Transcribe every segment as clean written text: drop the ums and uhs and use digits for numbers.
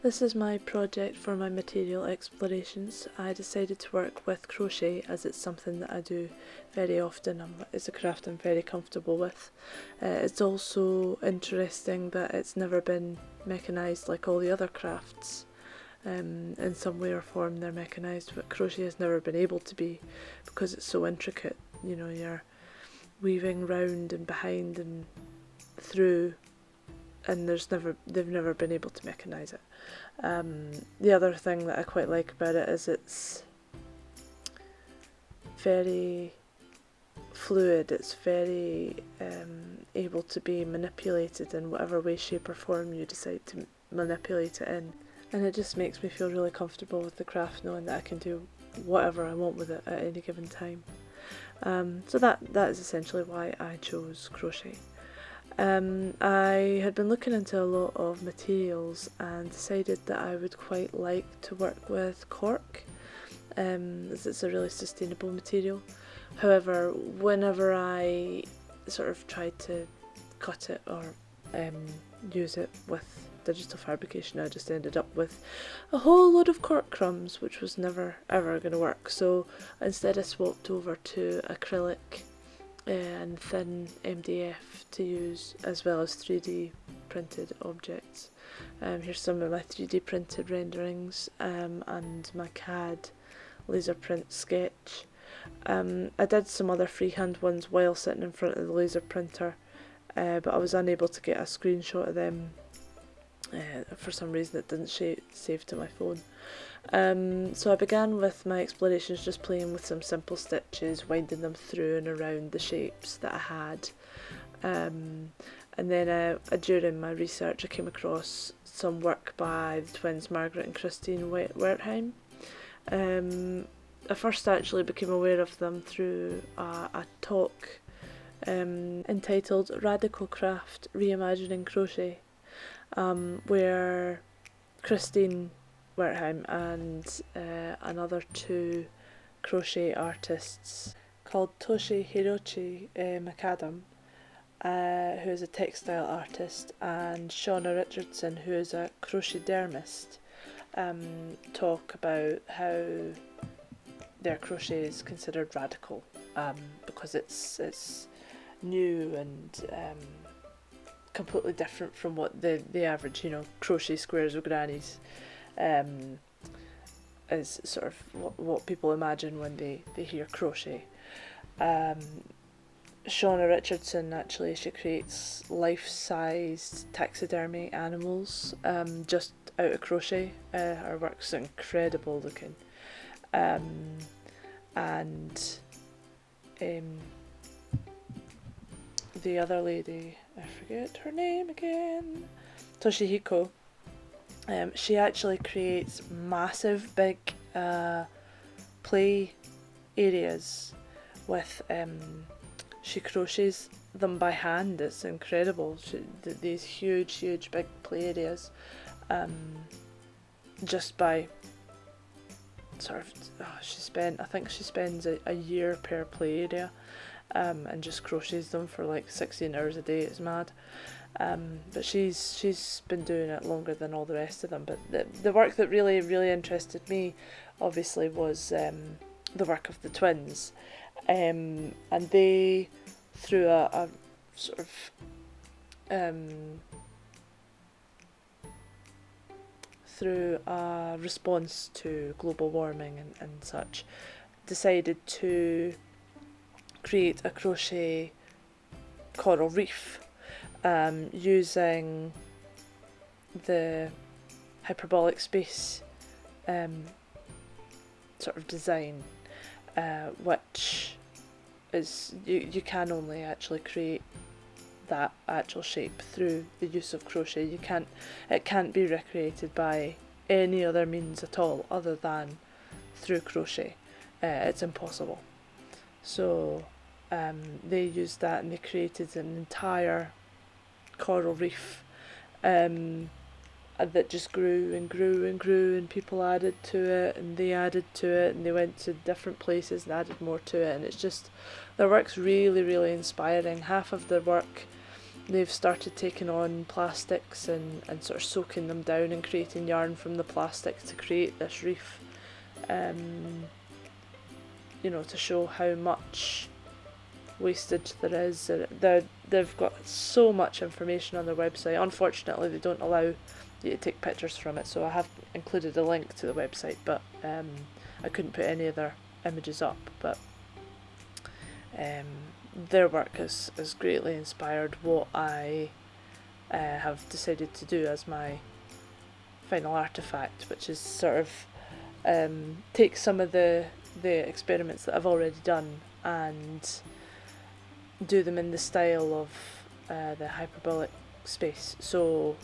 This is my project for my material explorations. I decided to work with crochet as it's something that I do very often. It's a craft I'm very comfortable with. It's also interesting that it's never been mechanised like all the other crafts. In some way or form they're mechanised, but crochet has never been able to be because it's so intricate. You know, you're weaving round and behind and through, and they've never been able to mechanise it. The other thing that I quite like about it is it's very fluid, it's very able to be manipulated in whatever way, shape or form you decide to manipulate it in. And it just makes me feel really comfortable with the craft, knowing that I can do whatever I want with it at any given time. So that is essentially why I chose crochet. I had been looking into a lot of materials and decided that I would quite like to work with cork, as it's a really sustainable material. However, whenever I sort of tried to cut it or use it with digital fabrication, I just ended up with a whole load of cork crumbs, which was never ever going to work. So instead I swapped over to acrylic and thin MDF to use, as well as 3D printed objects. Here's some of my 3D printed renderings and my CAD laser print sketch. I did some other freehand ones while sitting in front of the laser printer, but I was unable to get a screenshot of them. For some reason it didn't save to my phone. So I began with my explorations just playing with some simple stitches, winding them through and around the shapes that I had. And then during my research I came across some work by the twins Margaret and Christine Wertheim. I first actually became aware of them through a talk entitled Radical Craft Reimagining Crochet, where Christine Wertheim and another two crochet artists called Toshi Hirochi McAdam, who is a textile artist, and Shauna Richardson, who is a crochetermist, talk about how their crochet is considered radical because it's new and completely different from what the average, crochet squares with grannies is sort of what people imagine when they hear crochet. Shauna Richardson, actually, she creates life-sized taxidermy animals just out of crochet. Her work's incredible looking. And the other lady, I forget her name again, Toshihiko, she actually creates massive big play areas with, she crochets them by hand. It's incredible. These huge big play areas, just by sort of, I think she spends a year per play area, and just crochets them for like 16 hours a day. It's mad. But she's been doing it longer than all the rest of them. But the work that really interested me, obviously, was the work of the twins, and they, through a sort of through a response to global warming and such, decided to create a crochet coral reef, using the hyperbolic space sort of design, which is, you can only actually create that actual shape through the use of crochet. It can't be recreated by any other means at all other than through crochet. It's impossible. So they used that and they created an entire coral reef that just grew and grew and grew, and people added to it and they added to it and they went to different places and added more to it, and it's just, their work's really inspiring. Half of their work they've started taking on plastics and sort of soaking them down and creating yarn from the plastic to create this reef. You know, to show how much wastage there is. They've got so much information on their website. Unfortunately, they don't allow you to take pictures from it, so I have included a link to the website, but I couldn't put any of their images up. But their work has greatly inspired what I have decided to do as my final artefact, which is sort of take some of the experiments that I've already done and do them in the style of the hyperbolic space. So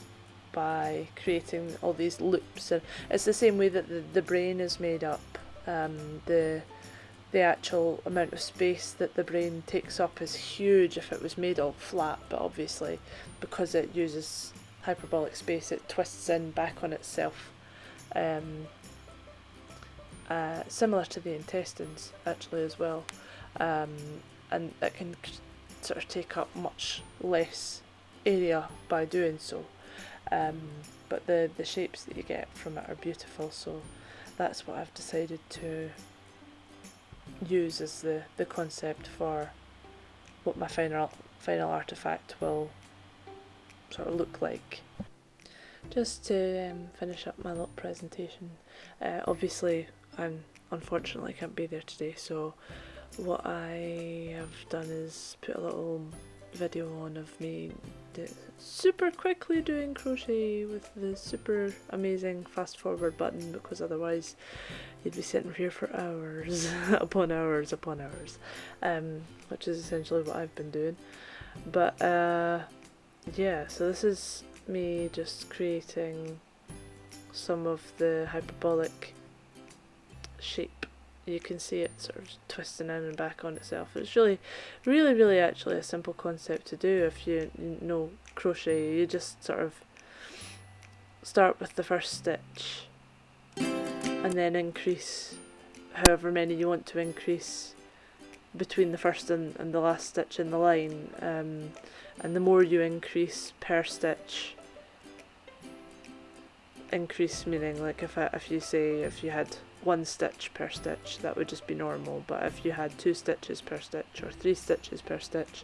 by creating all these loops, and it's the same way that the brain is made up. The actual amount of space that the brain takes up is huge if it was made all flat, but obviously because it uses hyperbolic space, it twists in back on itself. Similar to the intestines actually as well, and it can sort of take up much less area by doing so, but the shapes that you get from it are beautiful, so that's what I've decided to use as the concept for what my final artefact will sort of look like. Just to finish up my little presentation, obviously unfortunately can't be there today, so what I have done is put a little video on of me super quickly doing crochet with the super amazing fast forward button, because otherwise you'd be sitting here for hours upon hours upon hours, which is essentially what I've been doing. But yeah, so this is me just creating some of the hyperbolic shape. You can see it sort of twisting in and back on itself. It's really actually a simple concept to do if you know crochet. You just sort of start with the first stitch and then increase however many you want to increase between the first and the last stitch in the line, and the more you increase per stitch, increase meaning like if you had 1 stitch per stitch, that would just be normal, but if you had 2 stitches per stitch or 3 stitches per stitch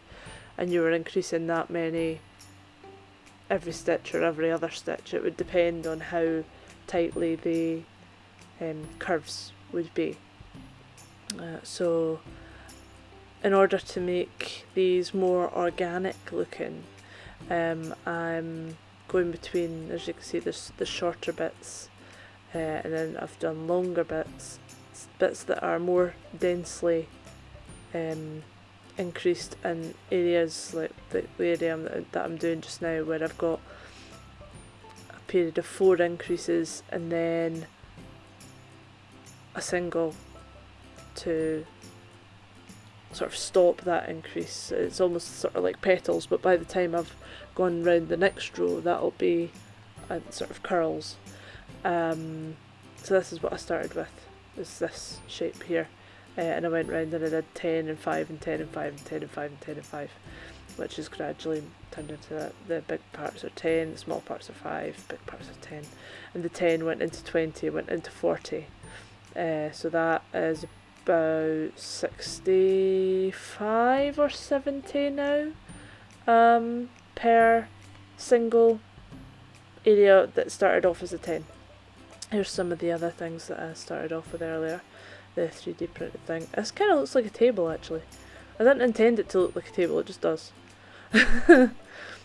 and you were increasing that many every stitch or every other stitch, it would depend on how tightly the curves would be. So in order to make these more organic looking, I'm going between, as you can see, there's the shorter bits, and then I've done longer bits that are more densely increased in areas like the area that I'm doing just now, where I've got a period of 4 increases and then a single to sort of stop that increase. It's almost sort of like petals, but by the time I've gone round the next row, that'll be sort of curls. So this is what I started with, is this shape here, and I went round and I did 10 and 5 and 10 and 5 and 10 and 5 and 10 and 5, which is gradually turned into that. The big parts are 10, the small parts are 5, big parts are 10, and the 10 went into 20, went into 40, so that is about 65 or 70 now, per single area that started off as a 10. Here's some of the other things that I started off with earlier. The 3D printed thing. This kind of looks like a table actually. I didn't intend it to look like a table, it just does.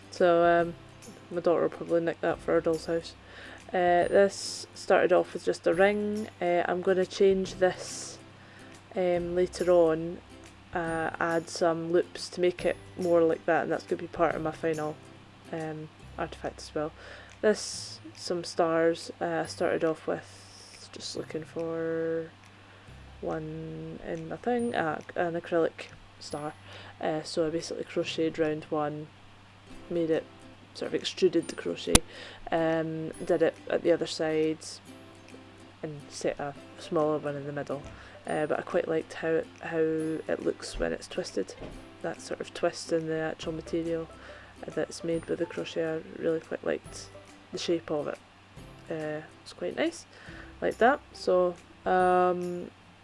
So my daughter will probably nick that for her doll's house. This started off with just a ring. I'm going to change this later on, add some loops to make it more like that, and that's going to be part of my final artefact as well. This, some stars. I started off with just looking for one in my thing, an acrylic star. So I basically crocheted round one, made it, sort of extruded the crochet, did it at the other side and set a smaller one in the middle. But I quite liked how it looks when it's twisted, that sort of twist in the actual material. that's made with the crochet. I really quite liked the shape of it. It's quite nice, like that. So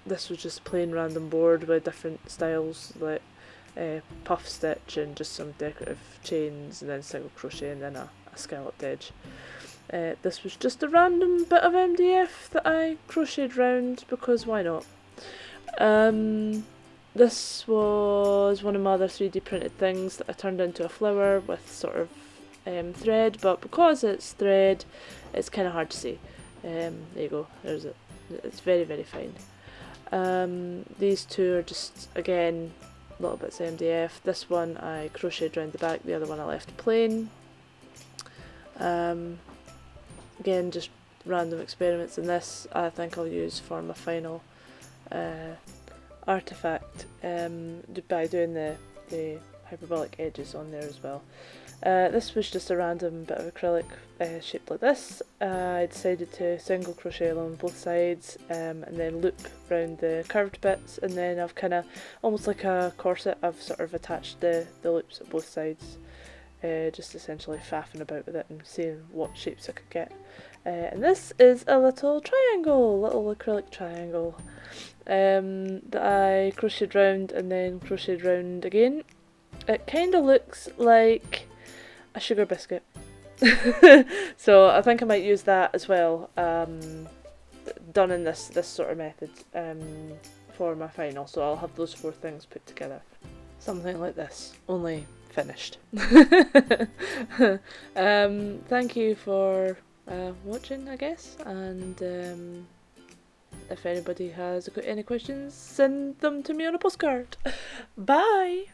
this was just plain random board with different styles, like puff stitch and just some decorative chains, and then single crochet, and then a scalloped edge. This was just a random bit of MDF that I crocheted round because why not? This was one of my other 3D printed things that I turned into a flower with sort of thread, but because it's thread, it's kind of hard to see. There you go, there's it. It's very, very fine. These two are just, again, little bits of MDF. This one I crocheted around the back, the other one I left plain. Again, just random experiments, and this I think I'll use for my final artifact by doing the hyperbolic edges on there as well. This was just a random bit of acrylic shaped like this. I decided to single crochet along both sides and then loop around the curved bits, and then I've kind of, almost like a corset, I've sort of attached the loops at both sides, just essentially faffing about with it and seeing what shapes I could get. And this is a little triangle, little acrylic triangle that I crocheted round and then crocheted round again. It kind of looks like a sugar biscuit. So I think I might use that as well, done in this sort of method for my final. So I'll have those 4 things put together. Something like this, only finished. Thank you for watching, I guess, and if anybody has got any questions, send them to me on a postcard. Bye!